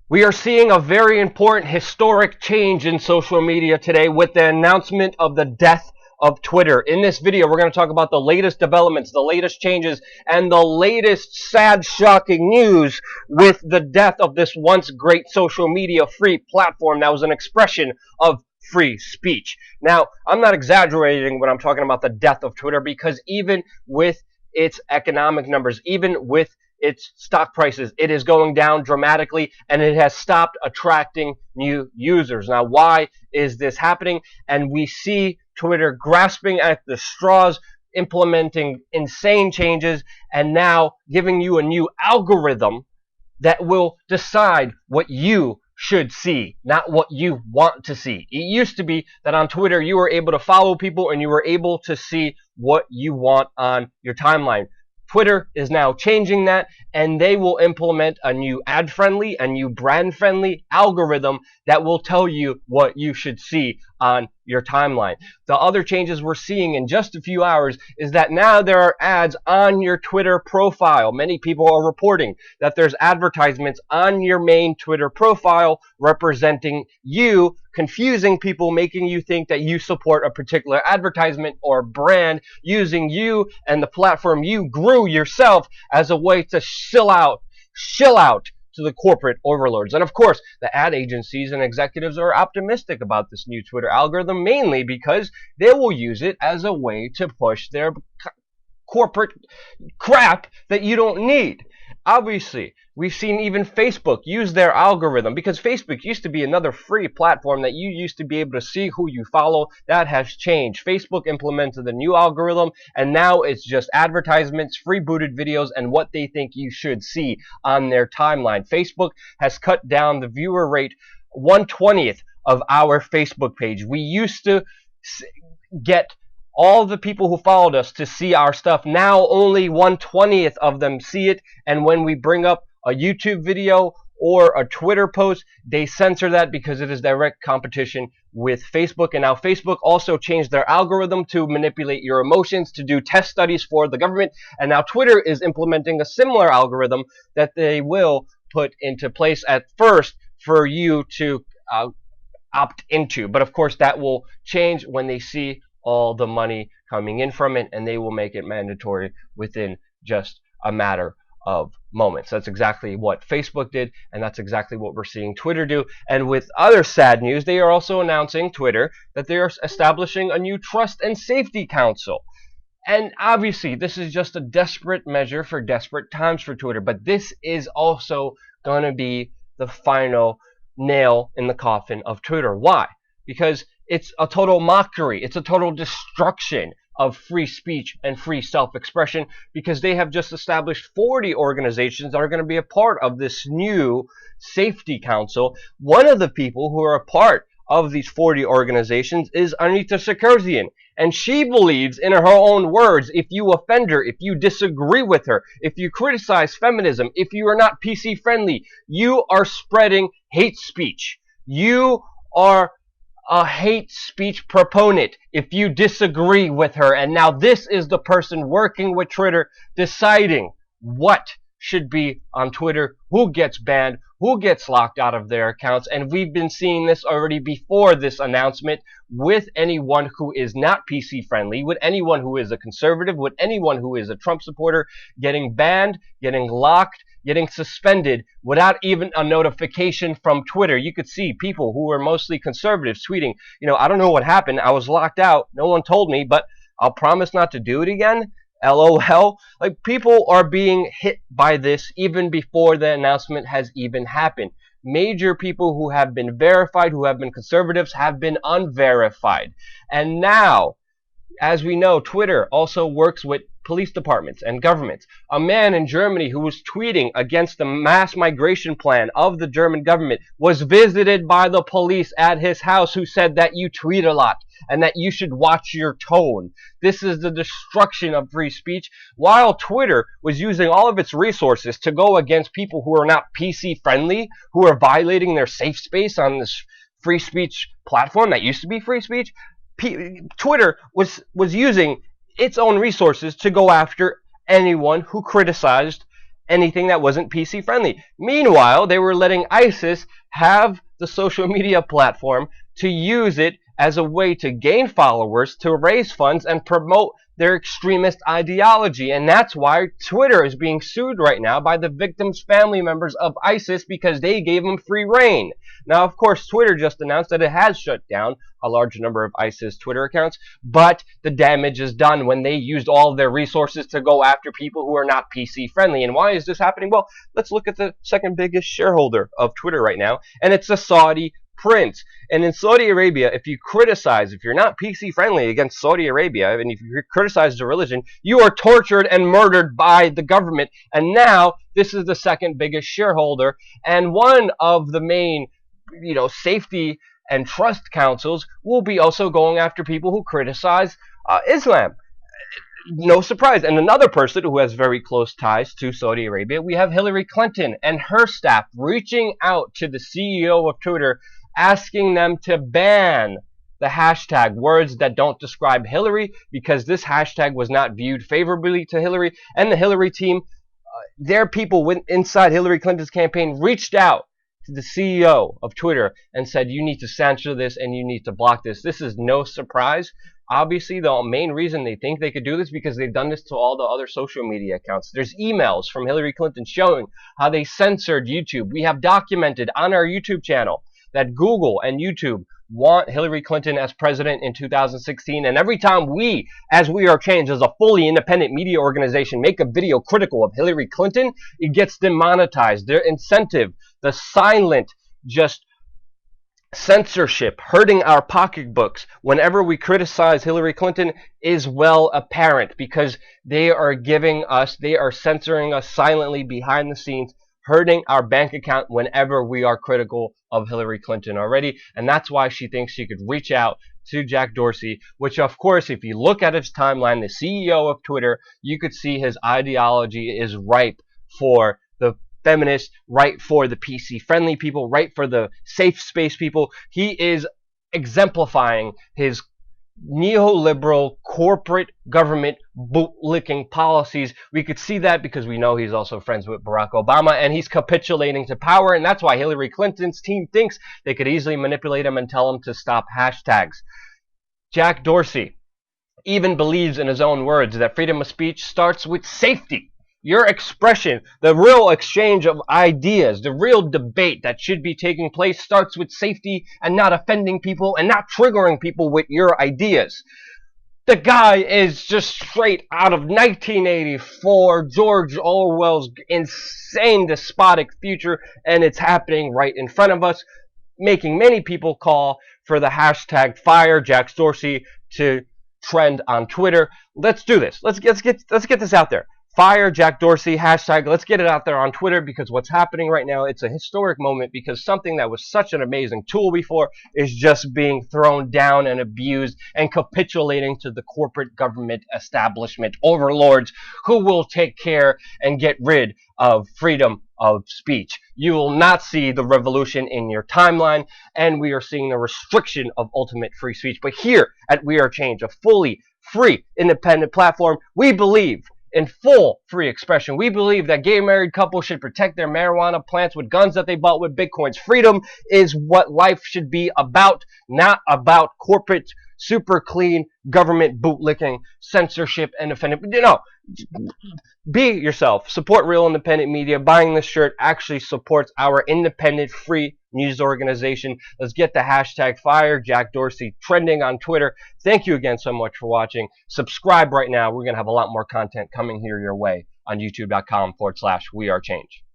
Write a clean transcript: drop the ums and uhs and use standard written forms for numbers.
We are seeing a very important historic change in social media today with the announcement of the death of Twitter. In this video, we're going to talk about the latest developments, the latest changes, and the latest sad, shocking news with the death of this once great social media free platform that was an expression of free speech. Now, I'm not exaggerating when I'm talking about the death of Twitter, because even with its economic numbers, even with its stock prices, it is going down dramatically, and it has stopped attracting new users. Now, why is this happening? And we see Twitter grasping at the straws, implementing insane changes, and now giving you a new algorithm that will decide what you should see, not what you want to see. It used to be that on Twitter you were able to follow people and you were able to see what you want on your timeline. Twitter is now changing that, and they will implement a new ad-friendly, a new brand-friendly algorithm that will tell you what you should see on your timeline. The other changes we're seeing in just a few hours is that now there are ads on your Twitter profile. Many people are reporting that there's advertisements on your main Twitter profile representing you, confusing people, making you think that you support a particular advertisement or brand, using you and the platform you grew yourself as a way to shill out to the corporate overlords. And of course, the ad agencies and executives are optimistic about this new Twitter algorithm, mainly because they will use it as a way to push their corporate crap that you don't need. Obviously, we've seen even Facebook use their algorithm, because Facebook used to be another free platform that you used to be able to see who you follow. That has changed. Facebook implemented the new algorithm, and now it's just advertisements, free booted videos, and what they think you should see on their timeline. Facebook has cut down the viewer rate 1/20th of our Facebook page. We used to get all the people who followed us to see our stuff. Now only 1/20th of them see it, and when we bring up a YouTube video or a Twitter post, they censor that because it is direct competition with Facebook. And now Facebook also changed their algorithm to manipulate your emotions, to do test studies for the government, and now Twitter is implementing a similar algorithm that they will put into place at first for you to opt into. But of course, that will change when they see all the money coming in from it, and they will make it mandatory within just a matter of moments. That's exactly what Facebook did, and that's exactly what we're seeing Twitter do. And with other sad news, they are also announcing, Twitter, that they are establishing a new trust and safety council. And obviously, this is just a desperate measure for desperate times for Twitter, but this is also going to be the final nail in the coffin of Twitter. Why? Because it's a total mockery. It's a total destruction of free speech and free self-expression, because they have just established 40 organizations that are going to be a part of this new safety council. One of the people who are a part of these 40 organizations is Anita Sakarzian, and she believes, in her own words, if you offend her, if you disagree with her, if you criticize feminism, if you are not PC friendly, you are spreading hate speech. You are a hate speech proponent if you disagree with her. And now this is the person working with Twitter, deciding what should be on Twitter, who gets banned, who gets locked out of their accounts. And we've been seeing this already before this announcement with anyone who is not PC friendly, with anyone who is a conservative, with anyone who is a Trump supporter, getting banned, getting locked, getting suspended without even a notification from Twitter. You could see people who were mostly conservatives tweeting, I don't know what happened. I was locked out. No one told me, but I'll promise not to do it again. LOL. Like, people are being hit by this even before the announcement has even happened. Major people who have been verified, who have been conservatives, have been unverified. And now, as we know, Twitter also works with police departments and governments. A man in Germany who was tweeting against the mass migration plan of the German government was visited by the police at his house, who said that you tweet a lot and that you should watch your tone. This is the destruction of free speech, while Twitter was using all of its resources to go against people who are not PC friendly, who are violating their safe space on this free speech platform that used to be free speech. Twitter was using its own resources to go after anyone who criticized anything that wasn't PC friendly. Meanwhile, they were letting ISIS have the social media platform to use it as a way to gain followers, to raise funds, and promote their extremist ideology. And that's why Twitter is being sued right now by the victims' family members of ISIS, because they gave them free reign. Now, of course, Twitter just announced that it has shut down a large number of ISIS Twitter accounts, but the damage is done when they used all of their resources to go after people who are not PC friendly. And why is this happening? Well, let's look at the second biggest shareholder of Twitter right now, and it's the Saudi prince. And in Saudi Arabia, if you're not PC friendly against Saudi Arabia, and if you criticize the religion, you are tortured and murdered by the government. And now this is the second biggest shareholder, and one of the main, safety and trust councils will be also going after people who criticize Islam. No surprise. And another person who has very close ties to Saudi Arabia, we have Hillary Clinton and her staff reaching out to the CEO of Twitter, asking them to ban the hashtag words that don't describe Hillary, because this hashtag was not viewed favorably to Hillary. And the Hillary team, their people inside Hillary Clinton's campaign reached out to the CEO of Twitter and said, you need to censor this and you need to block this. This is no surprise. Obviously, the main reason they think they could do this because they've done this to all the other social media accounts. There's emails from Hillary Clinton showing how they censored YouTube. We have documented on our YouTube channel that Google and YouTube want Hillary Clinton as president in 2016. And every time we, as WeAreChange, as a fully independent media organization, make a video critical of Hillary Clinton, it gets demonetized. Their incentive, the silent, just censorship hurting our pocketbooks whenever we criticize Hillary Clinton is well apparent, because they are censoring us silently behind the scenes, hurting our bank account whenever we are critical of Hillary Clinton already. And that's why she thinks she could reach out to Jack Dorsey, which, of course, if you look at his timeline, the CEO of Twitter, you could see his ideology is ripe for the feminists, right for the PC friendly people, right for the safe space people. He is exemplifying his neoliberal corporate government bootlicking policies. We could see that because we know he's also friends with Barack Obama, and he's capitulating to power. And that's why Hillary Clinton's team thinks they could easily manipulate him and tell him to stop hashtags. Jack Dorsey even believes in his own words that freedom of speech starts with safety. Your expression, the real exchange of ideas, the real debate that should be taking place starts with safety and not offending people and not triggering people with your ideas. The guy is just straight out of 1984, George Orwell's insane despotic future, and it's happening right in front of us, making many people call for the hashtag Fire Jack Dorsey to trend on Twitter. Let's do this. Let's get this out there. Fire Jack Dorsey hashtag. Let's get it out there on Twitter, because what's happening right now, it's a historic moment, because something that was such an amazing tool before is just being thrown down and abused and capitulating to the corporate government establishment overlords who will take care and get rid of freedom of speech. You will not see the revolution in your timeline, and we are seeing the restriction of ultimate free speech. But here at WeAreChange, a fully free independent platform, we believe in full free expression. We believe that gay married couples should protect their marijuana plants with guns that they bought with bitcoins. Freedom is what life should be about, not about corporate, super clean government bootlicking, censorship, and offending. Be yourself. Support real independent media. Buying this shirt actually supports our independent free news organization. Let's get the hashtag Fire Jack Dorsey trending on Twitter. Thank you again so much for watching. Subscribe right now. We're going to have a lot more content coming here your way on youtube.com/WeAreChange.